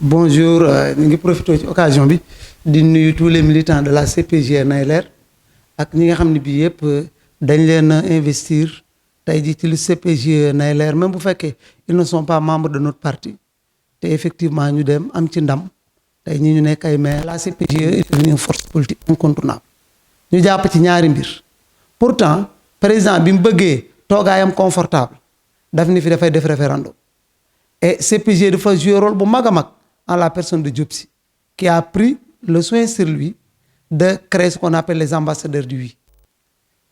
Bonjour, ñu ngi profité ci occasion bi di nuyu tous les militants de la CPJ Nayler ak ñi nga xam ne bii yëpp dañ leen a investir tey jii ci lu CPJ Nayler même bu fekkee ils ne sont pas membres de notre parti te effectivement ñu dem am ci ndam tey ñi ñu nekk ay maire la CPJ est une force politique incontournable ñu jàpp ci ñaari mbir pourtant président bi mu bëggee toogaayam confortable daf ni fi dafay def référendum et CPJ dafa jouer rôle bu mag a mag en la personne de Diop Sy qui a pris le soin sur lui de créer ce qu'on appelle les ambassadeurs du oui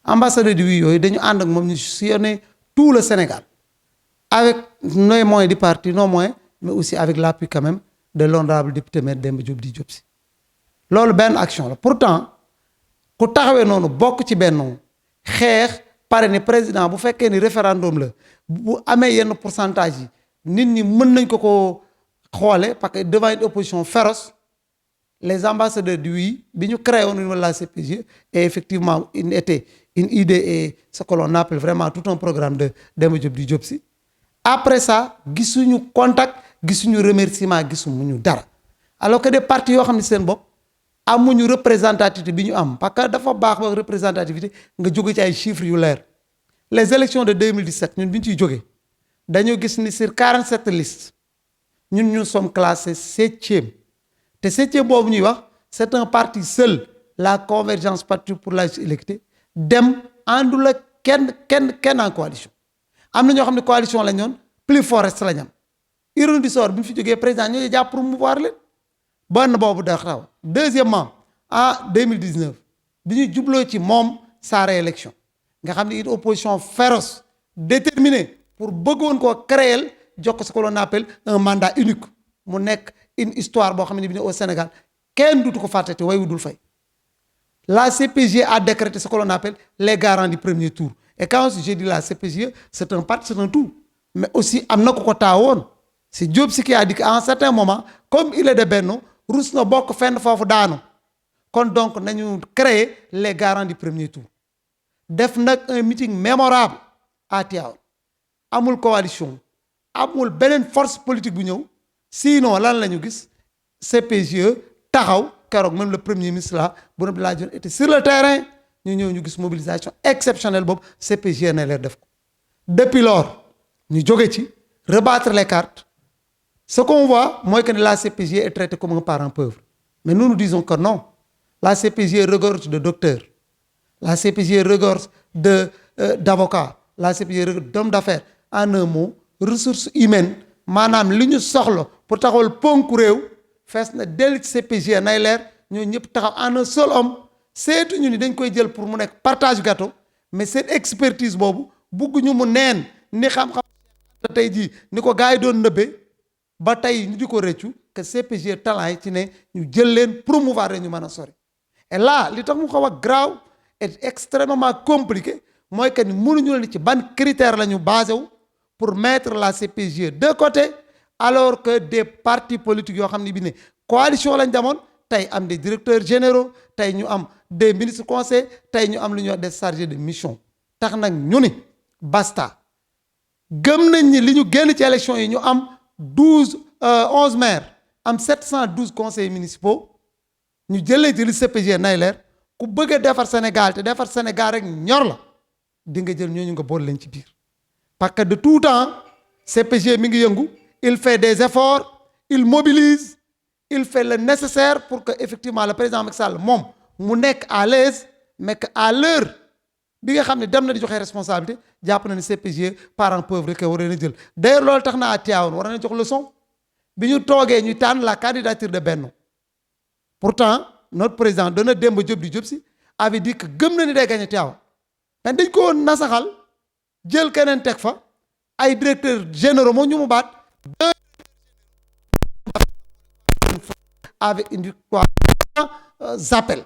ambassadeurs du oui yooyu dañu ànd ak moom ñu sillonner tout le Sénégal avec nos moyens du parti nos moyens mais aussi avec l'appui quand même de l'honorable député maître Demba Diop di Diop Sy loolu benn action la pourtant ku taxawee noonu bokk ci benn xeex pare ne président bu fekkee ni référendum la bu amee yenn pourcentage yi nit ñi mën nañ ko xoole parce que devant une opposition féroce les ambassadeurs du oui bi ñu créé woon au niveau de la CPJ et effectivement une idée et ce que l'on appelle vraiment tout un programme de Demba Diop di Diop Sy après ça gisuñu contact gisuñu remerciement gisuñu dara alors que des partis yoo xam ne seen bopp amuñu représentativité bi ñu am parce que dafa baax ba représentativité nga jóge ci ay chiffres yu leer les élections de 2017 ñun bi ñu ciy jógee dañoo gis ni sur 47 listes ñun ñu sommes classés 7e te 7e boobu ñuy wax c'est un parti seul la convergence parti pour la électée dem àndul ak kenn en coalition am na ñoo xam ne coalition la ñoon plus forest la ñam ironie du sort bi mu fi jógee président ñoo jàpp promouvoir leen bonn boobu da xaw deuxièmement en 2019 bi ñu jubloo ci moom sa réélection nga xam ne une opposition féroce déterminée pour bëggoon koo créer jox ko ce que l'on appelle un mandat unique mu nekk une histoire boo xam ne bi ne au Sénégal kenn dutu ko fàtte te way wudul fay la CPJ a décrété ce que l'on appelle les garants du premier tour et quand je dis la CPJ c'est un parti c'est un tout mais aussi am na ko taawoon c'est Diop Sy qui a dit qu'à un certain moment comme il est de Benno rus na bokk fenn foofu daanu kon donc nañu créer les garants du premier tour def nag un meeting mémorable à Tivaouane amul coalition amul beneen force politique bu ñëw sinon lan la ñu gis CPGE taxaw keroog même le premier ministre là bu na laa jon était sur le terrain ñu ñëw ñu gis mobilisation exceptionnelle boobu CPGE ne leer def ko depuis lors ñu jóge ci rebattre les cartes ce qu'on voit mooy que la CPGE est traitée comme un parent pauvre mais nous disons que non la CPGE regorge de docteurs la CPGE regorge d'avocats la CPGE regorge d'hommes d'affaires en un mot ressources humaines maanaam li ñu soxla pour taxawal ponku réew fees na dell ci CPJ nay leer ñoo ñëpp taxaw en un seul homme seetu ñu ni dañ koy jël pour mu nekk partage gâteau mais seen expertise boobu bugguñu mu neen ni xam-xam tey jii ni ko gars yi doon nëbbee ba tey ñu di ko rëccu que CPJ talent yi ci ne ñu jël leen promouvoir ñu mën a sori et là li tax mu xaw a grave et extrêmement compliqué mooy que ni mënuñu leen ci ban critère la ñu basé wu pour mettre la CPJ de côté alors que des partis politiques yoo xam ne bi ne coalition lañ demoon tey am des directeurs généraux tey ñu am des ministres conseils tey ñu am lu ñuy wax des chargés de mission tax nag ñu ni basta gëm nañ ni li ñu génn ci élection yi ñu am 11 maires am 712 conseillers municipaux ñu jëlee ci li CPJ nay leer ku bëgg a defar Sénégal te defar Sénégal rek ñor la di nga jël ñooñu nga boole leen ci biir parce que de tout temps CPJ mi ngi yëngu il fait des efforts il mobilise il fait le nécessaire pour que effectivement le président Macky Sall moom mu nekk à l'aise mais que à l'heure bi nga xam ne dem na di joxe responsabilité jàpp na ne CPJ parent pauvre rek war na jël d'ailleurs loolu tax na à Tivaouane war na jox leçon bi ñu toogee ñu tànn la candidature de Benno pourtant notre président dana Demba Diop di Diop Sy avait dit que gëm na ni day gagné Tivaouane mais dañ ko nasaxal jël keneen teg fa ay directeurs généraux moo ñu mu baat avec une victoire appel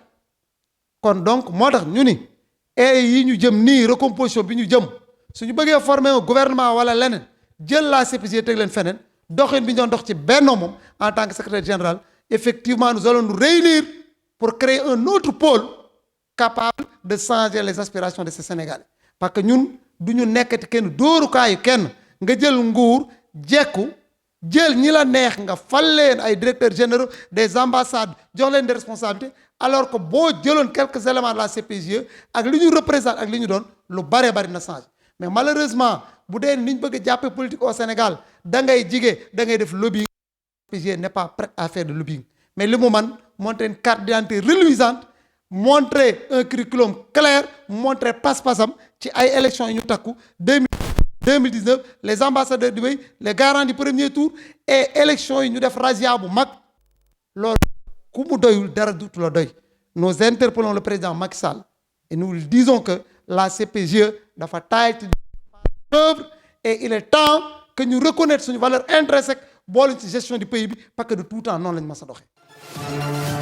kon donc moo tax ñu ni yi ñu jëm nii recomposition bi ñu jëm suñu bëggee former un gouvernement wala leneen jël la CPJ teg leen feneen doxin bi ñu doon dox ci Benno moom en tant que secrétaire général effectivement nous allons nous réunir pour créer un autre pôle capable de changer les aspirations de ces Sénégalais parce que ñun du ñu nekkati kenn dóorukaayu kenn nga jël nguur jekku jël ñi la neex nga fal leen ay directeurs généraux des ambassades jox leen des responsabilités alors que boo jëloon quelques éléments de la CPGE ak li ñu représente ak li ñu doon lu bari na changé mais malheureusement bu dee ni ñu bëgg a jàppee politique au Sénégal da ngay def lobbying. La CPGE n'est pas prête à faire de lobbying mais li mu man montrer une carte d'identité reluisante montrer un curriculum clair montrer pas-pasam ci ay élections yi ñu takku 2019 les ambassadeurs du pays les garants du premier tour et élections yi ñu def razzia bu mag loolu ku mu doyul dara duutu la doy. Nous interpellons le président Macky Sall et nous lui disons que la CPGE dafa taay ci œuvre et il est temps que ñu reconnaître suñu valeur intrinsèque boole ci gestion du pays bi parce que de tout temps noonu lañu mas a doxee.